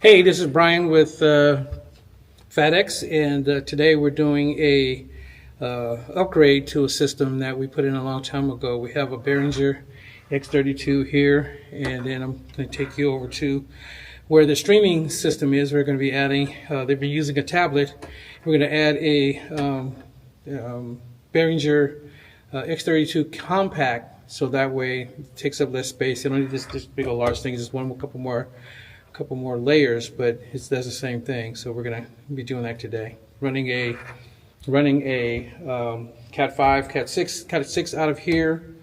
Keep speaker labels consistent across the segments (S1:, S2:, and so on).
S1: Hey, this is Brian with Phat X, and today we're doing a upgrade to a system that we put in a long time ago. We have a Berhinger X32 here, and then I'm going to take you over to where the streaming system is. We're going to be adding, they've been using a tablet. We're going to add a Berhinger X32 Compact, so that way it takes up less space. You don't need this big or large thing, just a couple more layers, but it does the same thing. So we're going to be doing that today. Running a Cat 5, Cat 6 out of here,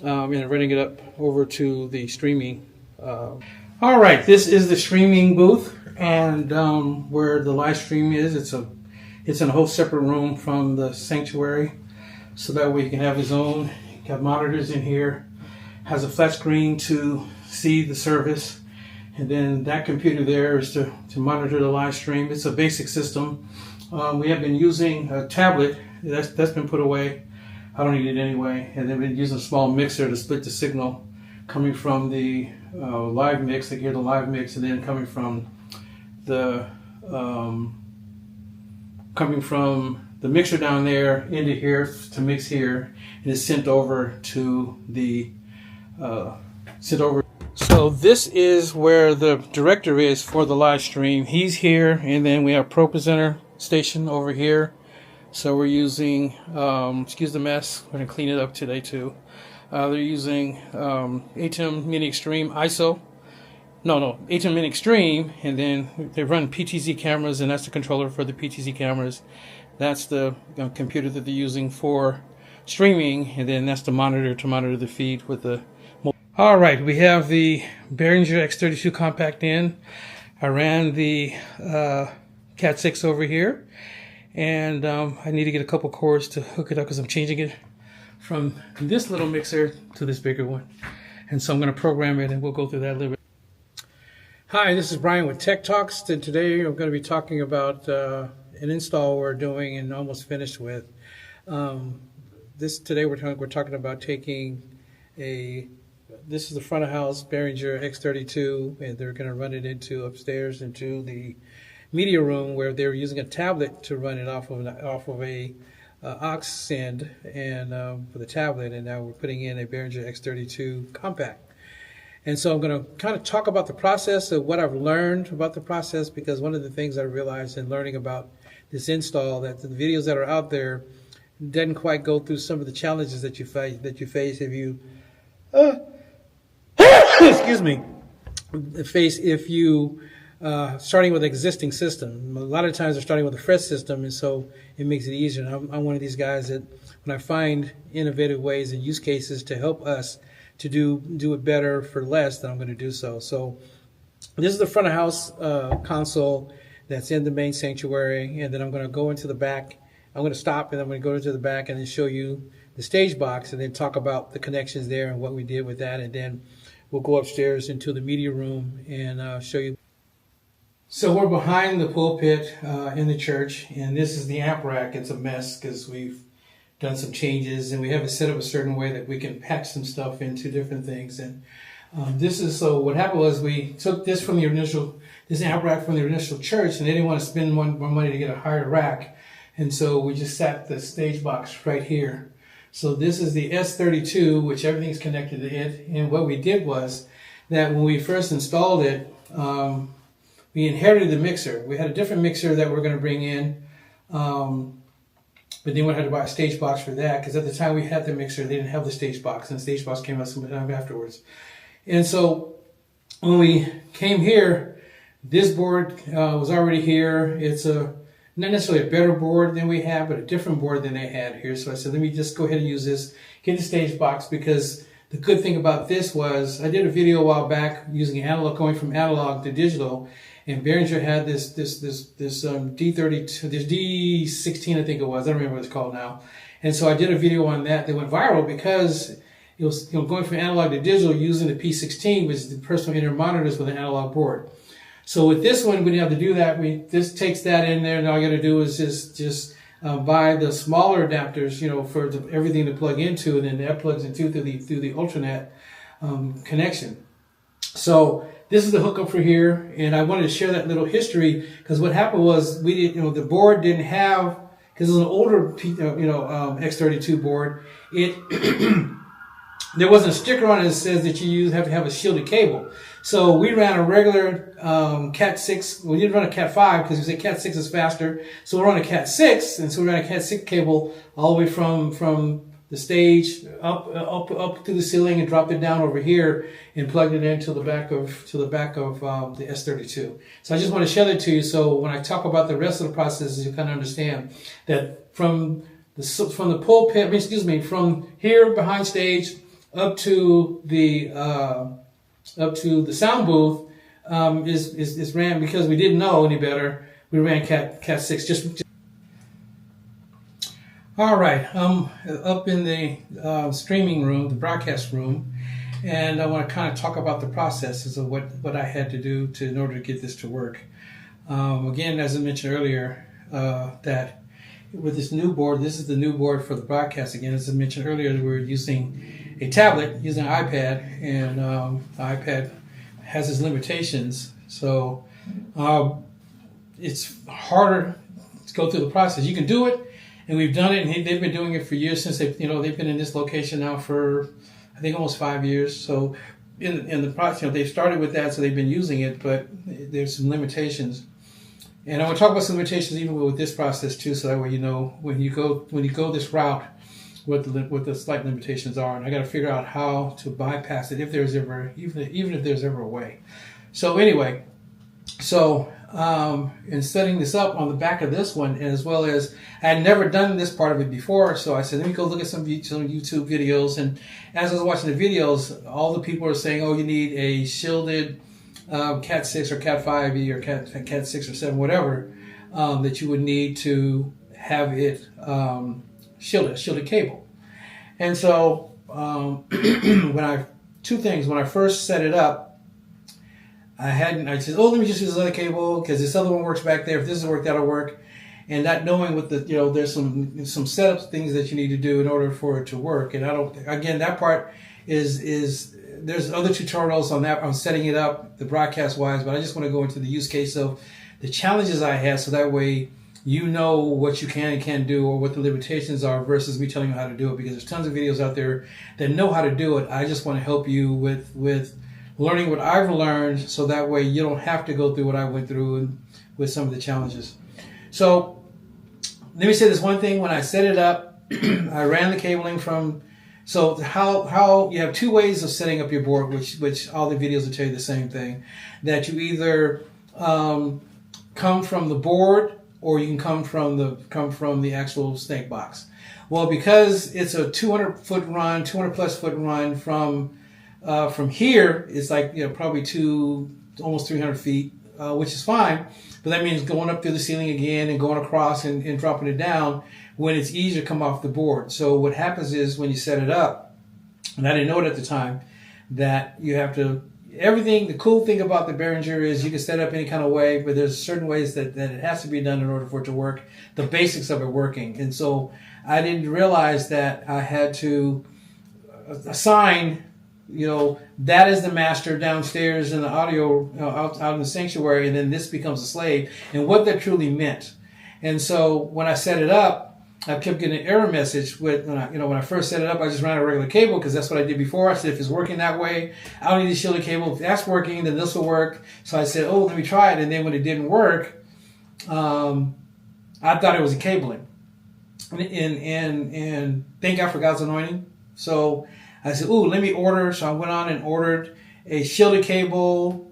S1: and running it up over to the streaming. All right, this is the streaming booth, and where the live stream is, it's in a whole separate room from the sanctuary, so that way you can have his own. You got monitors in here, has a flat screen to see the service. And then that computer there is to monitor the live stream. It's a basic system. We have been using a tablet. That's been put away. I don't need it anyway. And then we've been using a small mixer to split the signal coming from the live mix, to hear the live mix, and then coming from the mixer down there into here to mix here, and it's sent over to the So this is where the director is for the live stream. He's here, and then we have Pro Presenter station over here. So we're using, excuse the mess, we're going to clean it up today too. They're using ATEM Mini Extreme ISO. ATEM Mini Extreme, and then they run PTZ cameras, and that's the controller for the PTZ cameras. That's the computer that they're using for streaming, and then that's the monitor to monitor the feed with the. All right, we have the Berhinger X32 Compact in. I ran the Cat 6 over here, and I need to get a couple cords to hook it up because I'm changing it from this little mixer to this bigger one. And so I'm going to program it, and we'll go through that a little bit. Hi, this is Brian with Tech Talks, and today I'm going to be talking about an install we're doing and almost finished with. Today we're talking about taking this is the front of house Berhinger X32, and they're going to run it upstairs into the media room, where they're using a tablet to run it off of a aux send and for the tablet, and now we're putting in a Berhinger X32 Compact. And so I'm going to kind of talk about the process of what I've learned about the process, because one of the things I realized in learning about this install, that the videos that are out there didn't quite go through some of the challenges that you face if you excuse me, if you starting with an existing system. A lot of times they're starting with a fresh system, and so it makes it easier. And I'm one of these guys that when I find innovative ways and use cases to help us to do it better for less, then I'm going to do so. So this is the front of house console that's in the main sanctuary, and then I'm going to go into the back. I'm going to stop, and I'm going to go into the back and then show you the stage box, and then talk about the connections there and what we did with that, and then we'll go upstairs into the media room and show you. So we're behind the pulpit in the church, and this is the amp rack. It's a mess because we've done some changes, and we have it set up a certain way that we can pack some stuff into different things. And so what happened was we took this amp rack from the initial church, and they didn't want to spend more money to get a higher rack, and so we just sat the stage box right here. So this is the S32, which everything's connected to it. And what we did was that when we first installed it, we inherited the mixer. We had a different mixer that we're going to bring in, but then we had to buy a stage box for that, because at the time we had the mixer, they didn't have the stage box, and the stage box came out some time afterwards. And so when we came here, this board was already here. It's not necessarily a better board than we have, but a different board than they had here. So I said, let me just go ahead and use this, get the stage box, because the good thing about this was I did a video a while back using analog, going from analog to digital, and Berhinger had this D32, this D16, I think it was. I don't remember what it's called now. And so I did a video on that went viral because it was going from analog to digital using the P16, which is the personal intermonitors with an analog board. So with this one, we didn't have to do that. This takes that in there, and all you got to do is just buy the smaller adapters, for everything to plug into, and then that plugs into through the Ultranet connection. So this is the hookup for here, and I wanted to share that little history because what happened was we didn't, the board didn't have, because it was an older, X32 board. It there wasn't a sticker on it that says that you have to have a shielded cable. So we ran a regular Cat 6. We didn't run a Cat 5 because we said Cat 6 is faster. So we ran a Cat 6, and so we ran a Cat 6 cable all the way from the stage up to the ceiling and dropped it down over here and plugged it into the back of the S32. So I just want to share that to you. So when I talk about the rest of the process, you kind of understand that from the pulpit, from here behind stage up to the sound booth is ran, because we didn't know any better. We ran Cat 6 just. All right, up in the streaming room, the broadcast room, and I want to kind of talk about the processes of what I had to do in order to get this to work. Again, as I mentioned earlier, that with this new board, this is the new board for the broadcast. Again, as I mentioned earlier, we were using a tablet, using an iPad, and the iPad has its limitations, so it's harder to go through the process. You can do it. And we've done it, and they've been doing it for years since they've been in this location now for, I think, almost 5 years. So in the process, they've started with that, so they've been using it, but there's some limitations. And I want to talk about some limitations even with this process too, so that way when you go this route, what the slight limitations are. And I got to figure out how to bypass it if there's ever, even if there's ever a way. So anyway, in setting this up on the back of this one, as well as I had never done this part of it before, so I said, let me go look at some YouTube videos. And as I was watching the videos, all the people are saying, oh, you need a shielded Cat 6 or Cat 5e or Cat 6 or 7, whatever, that you would need to have it shielded cable. And so two things. When I first set it up, I said, oh, let me just use this other cable because this other one works back there. If this doesn't work, that'll work. And not knowing what there's some setup things that you need to do in order for it to work. And that part is there's other tutorials on that, on setting it up, the broadcast wise, but I just want to go into the use case of the challenges I had, so that way you know what you can and can't do, or what the limitations are, versus me telling you how to do it, because there's tons of videos out there that know how to do it. I just want to help you with learning what I've learned, so that way you don't have to go through what I went through and with some of the challenges. So let me say this one thing. When I set it up, I ran the cabling from, so how you have two ways of setting up your board, which all the videos will tell you the same thing, that you either come from the board, or you can come from the actual snake box. Well, because it's a 200 plus foot run from here, it's like probably almost 300 feet, which is fine, but that means going up through the ceiling again and going across and dropping it down when it's easier to come off the board. So what happens is, when you set it up, and I didn't know it at the time, that you have to, the cool thing about the Berhinger is you can set it up any kind of way, but there's certain ways that it has to be done in order for it to work, the basics of it working. And so I didn't realize that I had to assign, that is the master downstairs in the audio, out in the sanctuary, and then this becomes a slave, and what that truly meant. And so when I set it up, I kept getting an error message when I first set it up. I just ran a regular cable because that's what I did before. I said, if it's working that way, I don't need a shielded cable. If that's working, then this will work. So I said, oh, let me try it. And then when it didn't work, I thought it was a cabling. And thank God for God's anointing. So I said, ooh, let me order. So I went on and ordered a shielded cable,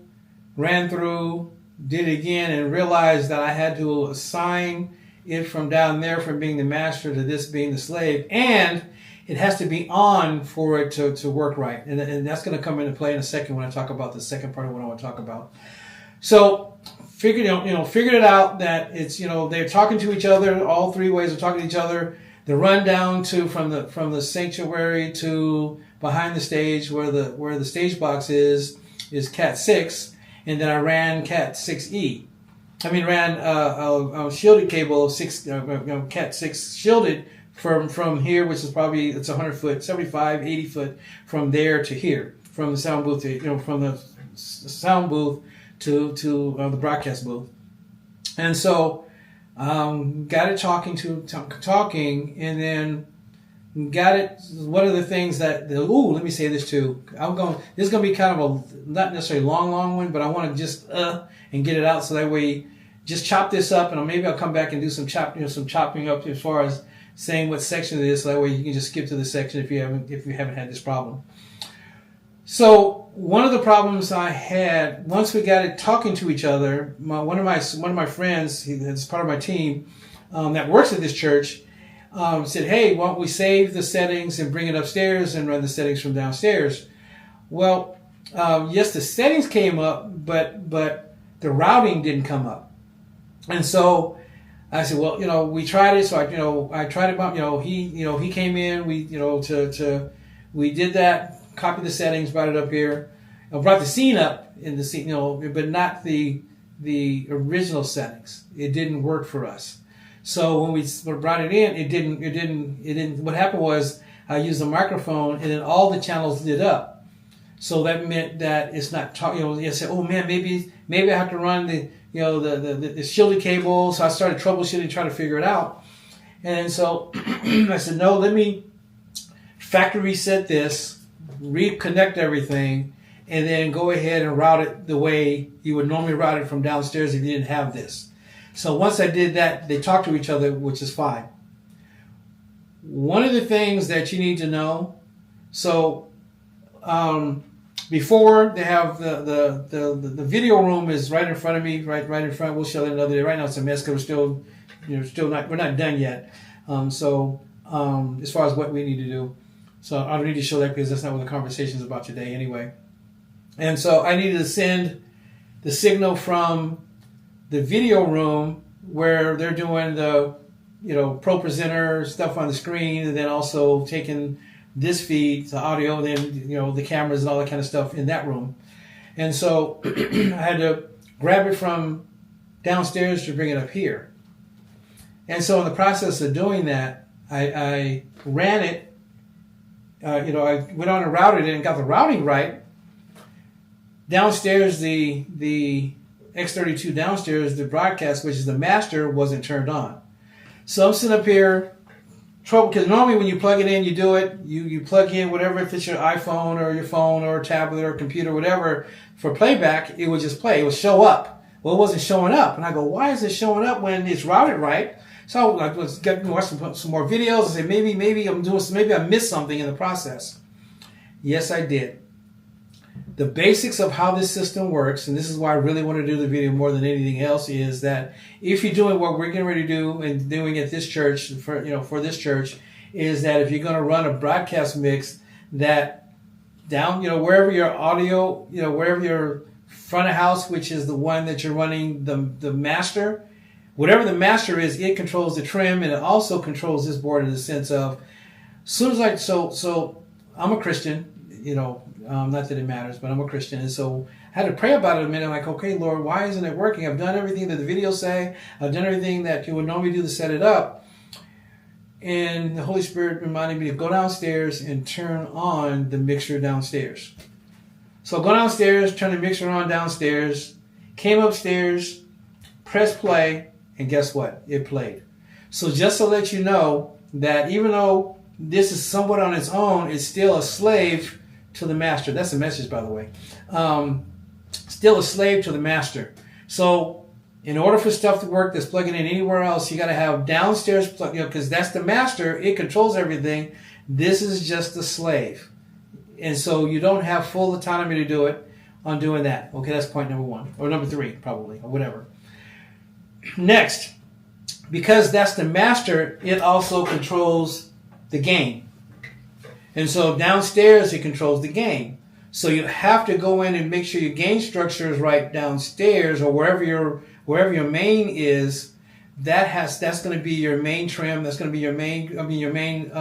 S1: ran through, did it again, and realized that I had to assign it from down there, from being the master to this being the slave, and it has to be on for it to work right. And that's going to come into play in a second when I talk about the second part of what I want to talk about. So figured it out that it's, they're talking to each other. All three ways of talking to each other. The run down to from the sanctuary to behind the stage where the stage box is Cat 6, and then I ran Cat 6E. Ran a shielded cable of Cat 6 shielded from here, which is probably, it's 100 foot, 75, 80 foot from there to here, from the sound booth to, from the sound booth to the broadcast booth. And so got it talking, and then got it. One of the things that let me say this too. This is going to be kind of a not necessarily long one, but I want to just and get it out so that way just chop this up, and maybe I'll come back and do some chopping up as far as saying what section it is, so that way you can just skip to the section if you haven't had this problem. So one of the problems I had once we got it talking to each other, one of my friends, that's part of my team, that works at this church, said, "Hey, why don't we save the settings and bring it upstairs and run the settings from downstairs?" Well, yes, the settings came up, but the routing didn't come up, and so I said, "Well, we tried it." So I tried it. He came in. We did that. Copied the settings, brought it up here. I brought the scene up in the scene, but not the original settings. It didn't work for us. So when we brought it in, it didn't. What happened was I used a microphone, and then all the channels lit up. So that meant that it's not talking. You said, "Oh man, maybe I have to run the shielded cable." So I started troubleshooting, trying to figure it out. And so I said, "No, let me factory reset this, reconnect everything, and then go ahead and route it the way you would normally route it from downstairs if you didn't have this." So once I did that, they talked to each other, which is fine. One of the things that you need to know, so before they have the video room is right in front of me, right in front. We'll show that another day. Right now it's a mess because we're not done yet. As far as what we need to do. So I don't need to show that because that's not what the conversation is about today anyway. And so I needed to send the signal from the video room where they're doing the, Pro Presenter stuff on the screen, and then also taking this feed, the audio, and then, the cameras and all that kind of stuff in that room. And so I had to grab it from downstairs to bring it up here. And so in the process of doing that, I ran it. I went on and routed it and got the routing right. Downstairs, the X32 downstairs, the broadcast, which is the master, wasn't turned on. So I'm sitting up here, trouble, because normally when you plug it in, you do it, you plug in whatever, if it's your iPhone or your phone or tablet or computer, whatever, for playback, it would just play, it would show up. Well, it wasn't showing up. And I go, why is it showing up when it's routed right? So I was getting to watch some more videos and say, maybe I missed something in the process. Yes, I did. The basics of how this system works, and this is why I really want to do the video more than anything else, is that if you're doing what we're getting ready to do and doing at this church, for this church, is that if you're going to run a broadcast mix, that down, wherever your audio, wherever your front of house, which is the one that you're running the master, whatever the master is, it controls the trim, and it also controls this board in the sense of, so I'm a Christian, not that it matters, but I'm a Christian, and so I had to pray about it a minute. I'm like, okay, Lord, why isn't it working? I've done everything that the videos say. I've done everything that you would normally do to set it up. And the Holy Spirit reminded me to go downstairs and turn on the mixer downstairs. So I go downstairs, turn the mixer on downstairs, came upstairs, pressed play, and guess what? It played. So just to let you know that even though this is somewhat on its own, it's still a slave to the master. That's a message, by the way. Still a slave to the master. So in order for stuff to work that's plugging in anywhere else, you got to have downstairs plug, because that's the master. It controls everything. This is just the slave. And so you don't have full autonomy to do it on doing that. Okay, that's point number one. Or number three, probably, or whatever. Next, because that's the master, it also controls the gain. And so downstairs, it controls the gain. So you have to go in and make sure your gain structure is right downstairs, or wherever your main is. That's going to be your main trim. That's going to be your main. Your main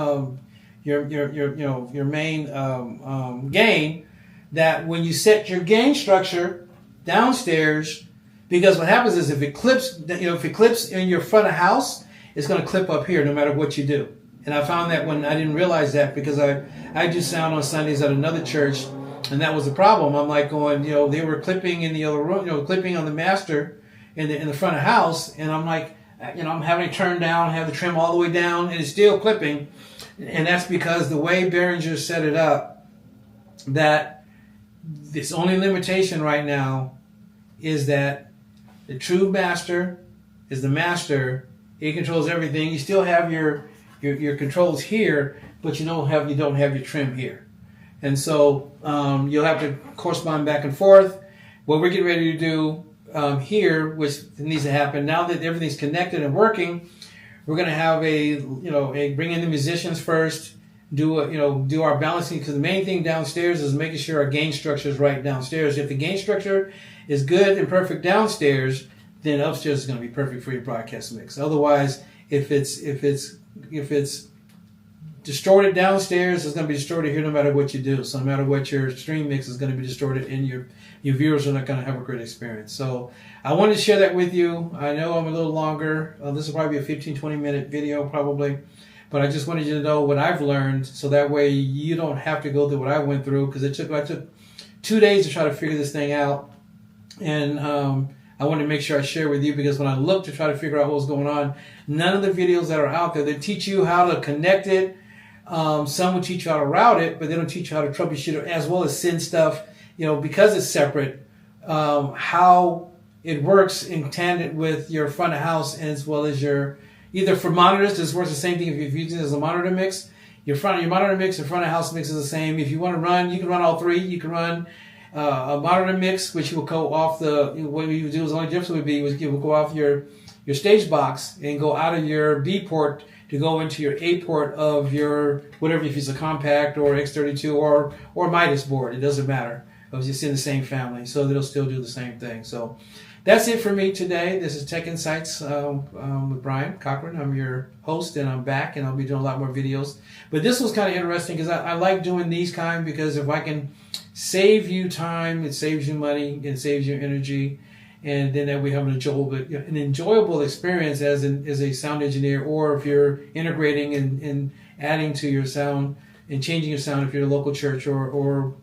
S1: gain. That when you set your gain structure downstairs, because what happens is if it clips in your front of house, it's going to clip up here no matter what you do. And I found that when I didn't realize that, because I do sound on Sundays at another church, And that was the problem. I'm like going, they were clipping in the other room, clipping on the master in the front of house, and I'm like, I'm having it turned down, have the trim all the way down, and it's still clipping. And that's because the way Berhinger set it up, that this only limitation right now is that the true master is the master. It controls everything. You still have your controls here, but you don't have your trim here. And so you'll have to correspond back and forth. What we're getting ready to do here, which needs to happen now that everything's connected and working, we're going to have bring in the musicians first, do our balancing, because the main thing downstairs is making sure our gain structure is right downstairs. If the gain structure is good and perfect downstairs, then upstairs is going to be perfect for your broadcast mix. Otherwise, if it's distorted downstairs, it's going to be distorted here no matter what you do. So no matter what your stream mix is going to be distorted, and your viewers are not going to have a great experience. So I wanted to share that with you. I know I'm a little longer. This will probably be a 15-20 minute video probably. But I just wanted you to know what I've learned, so that way you don't have to go through what I went through, because I took 2 days to try to figure this thing out. And I wanted to make sure I share with you, because when I looked to try to figure out what was going on, none of the videos that are out there, they teach you how to connect it. Some will teach you how to route it, but they don't teach you how to troubleshoot it, as well as send stuff, because it's separate, how it works in tandem with your front of house, as well as your, either for monitors, this works the same thing if you're using it as a monitor mix. Your monitor mix and front of house mix is the same. If you want to run, you can run all three. You can run a monitor mix, which will go off what you would do is, the only difference would be was it will go off your stage box and go out of your B port to go into your A port of your, whatever, if it's a Compact or X32 or Midas board, it doesn't matter. It's just in the same family, so it'll still do the same thing. So that's it for me today. This is Tech Insights with Brian Cochran. I'm your host, and I'm back, and I'll be doing a lot more videos. But this was kind of interesting, because I like doing these kind, because if I can save you time, it saves you money, it saves you energy, and then that we have an enjoyable experience as a sound engineer, or if you're integrating and adding to your sound and changing your sound if you're a local church, or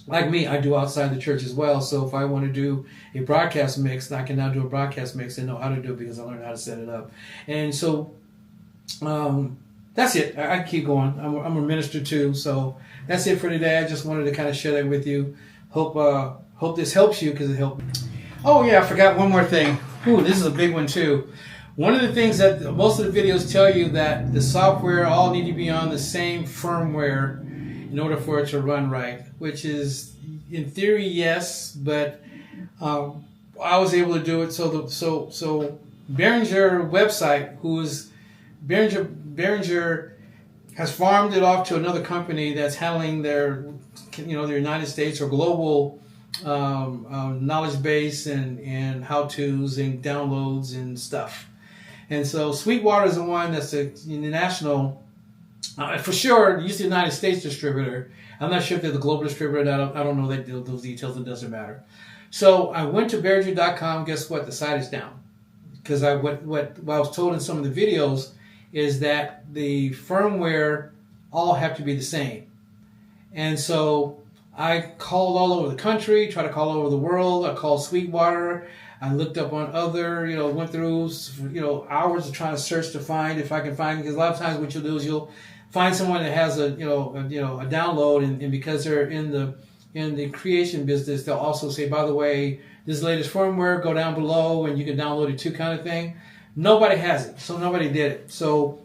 S1: like me, I do outside the church as well. So if I want to do a broadcast mix, I can now do a broadcast mix and know how to do it, because I learned how to set it up. And so that's it. I keep going. I'm a minister too. So that's it for today. I just wanted to kind of share that with you. Hope this helps you, because it helped me. Oh yeah, I forgot one more thing. Ooh, this is a big one too. One of the things that most of the videos tell you, that the software all need to be on the same firmware in order for it to run right, which is in theory yes, but I was able to do it. So Berhinger website, Berhinger has farmed it off to another company that's handling their United States or global knowledge base and how-tos and downloads and stuff. And so Sweetwater is the one that's the national. For sure, use the United States distributor. I'm not sure if they're the global distributor. I don't know those details. It doesn't matter. So I went to Berhinger.com. Guess what? The site is down, because what I was told in some of the videos is that the firmware all have to be the same. And so I called all over the country, tried to call all over the world. I called Sweetwater. I looked up on other, went through, hours of trying to search to find if I can find, because a lot of times what you'll do is you'll find someone that has a download, and because they're in the creation business, they'll also say, by the way, this latest firmware, go down below and you can download it too, kind of thing. Nobody has it, so nobody did it. So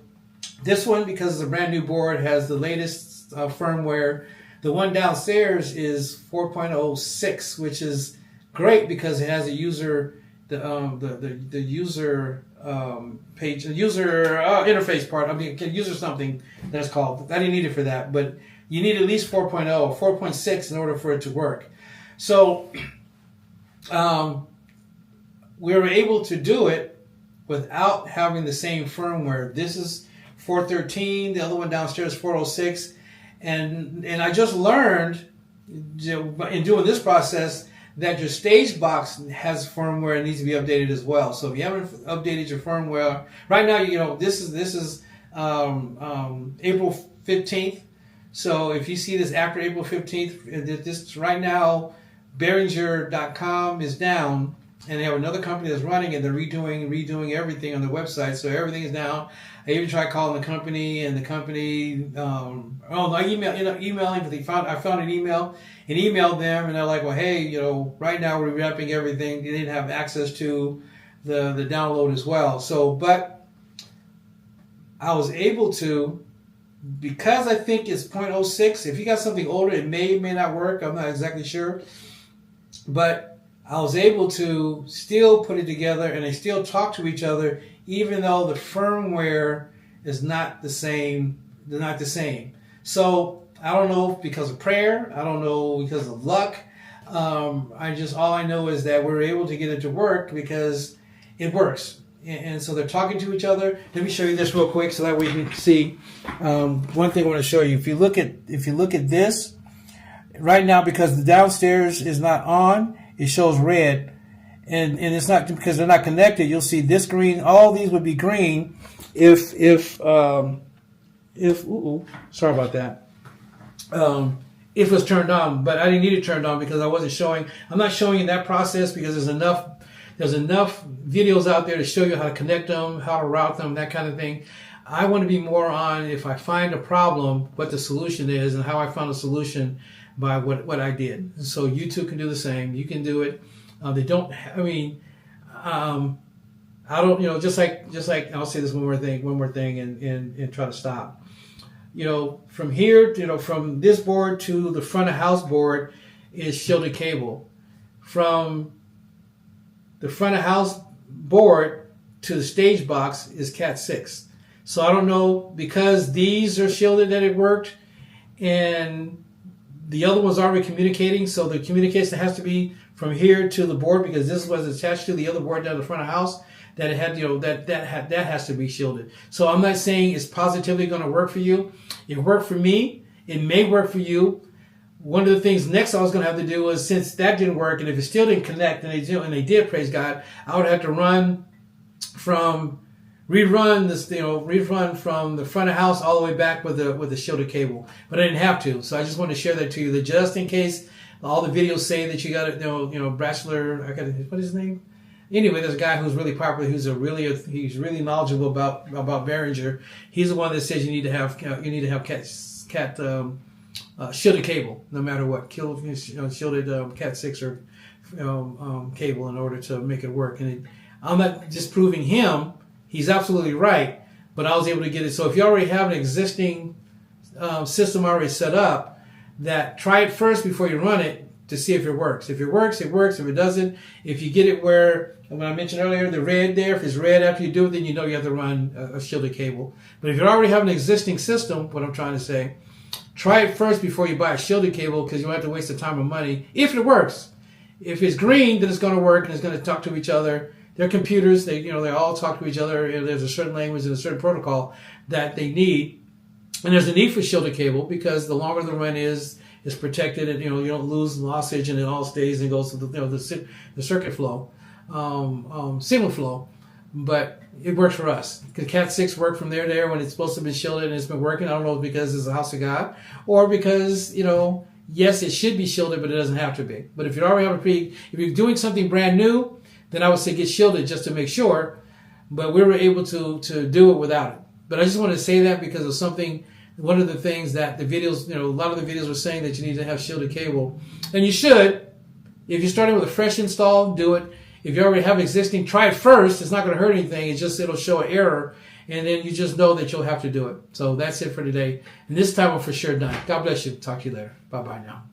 S1: this one, because it's a brand new board, has the latest firmware. The one downstairs is 4.06, which is great because it has a user, the user page, the user interface part. I mean, user something that's called. I didn't need it for that, but you need at least 4.0 or 4.6 in order for it to work. So we were able to do it without having the same firmware. This is 413. The other one downstairs is 406. And I just learned in doing this process that your stage box has firmware and needs to be updated as well. So if you haven't updated your firmware right now, this is April 15th. So if you see this after April 15th, this right now, Berhinger.com is down, and they have another company that's running it. They're redoing everything on the website, so everything is down. I even tried calling the company, and the company, I emailing, but I found an email and emailed them, and they're like, well, hey, right now we're revamping everything. They didn't have access to the download as well. So, but I was able to, because I think it's 0.06. If you got something older, it may not work. I'm not exactly sure. But I was able to still put it together, and they still talk to each other, even though the firmware is not the same. They're not the same. So I don't know if because of prayer. I don't know because of luck. All I know is that we're able to get it to work because it works. And so they're talking to each other. Let me show you this real quick so that we can see. One thing I want to show you. If you look at this right now, because the downstairs is not on, it shows red, and it's not because they're not connected. You'll see this green. All these would be green if sorry about that. If it was turned on, but I didn't need it turned on because I wasn't showing. I'm not showing you that process because there's enough videos out there to show you how to connect them, how to route them, that kind of thing. I want to be more on, if I find a problem, what the solution is and how I found a solution by what I did. So you too can do the same. You can do it. They don't. I mean, I don't. Just like I'll say this one more thing, and try to stop. From here, from this board to the front of house board is shielded cable. From the front of house board to the stage box is Cat 6. So I don't know, because these are shielded, that it worked, and the other one's already communicating, so the communication has to be from here to the board, because this was attached to the other board down the front of house, that it had, that has to be shielded. So I'm not saying it's positively going to work for you. It worked for me. It may work for you. One of the things next I was going to have to do was, since that didn't work, and if it still didn't connect, and they did, praise God, I would have to rerun from the front of house all the way back with the shielded cable. But I didn't have to, so I just want to share that to you, that just in case all the videos say that you got to, bachelor, what is his name? Anyway, there's a guy who's really popular, he's really knowledgeable about Berhinger. He's the one that says you need to have cat shielded cable, no matter what, shielded Cat 6 or cable in order to make it work. And I'm not disproving him. He's absolutely right, but I was able to get it. So if you already have an existing system already set up, that try it first before you run it to see if it works. If it works, it works. If it doesn't, if you get it where, when I mentioned earlier, the red there, if it's red after you do it, then you know you have to run a shielded cable. But if you already have an existing system, what I'm trying to say, try it first before you buy a shielded cable, because you don't have to waste the time and money if it works. If it's green, then it's going to work and it's going to talk to each other. Their computers, they all talk to each other. There's a certain language and a certain protocol that they need, and there's a need for shielded cable because the longer the run is protected, and you don't lose lossage, and it all stays and goes to the circuit flow, signal flow. But it works for us because Cat 6 worked from there when it's supposed to be shielded, and it's been working. I don't know if because it's a house of God or because yes, it should be shielded, but it doesn't have to be. But if you already have if you're doing something brand new, then I would say get shielded just to make sure. But we were able to do it without it. But I just want to say that because of something. One of the things that the videos, a lot of the videos were saying that you need to have shielded cable, and you should. If you're starting with a fresh install, do it. If you already have existing, try it first. It's not going to hurt anything. It'll show an error, and then you just know that you'll have to do it. So that's it for today. And this time we're for sure done. God bless you. Talk to you later. Bye-bye now.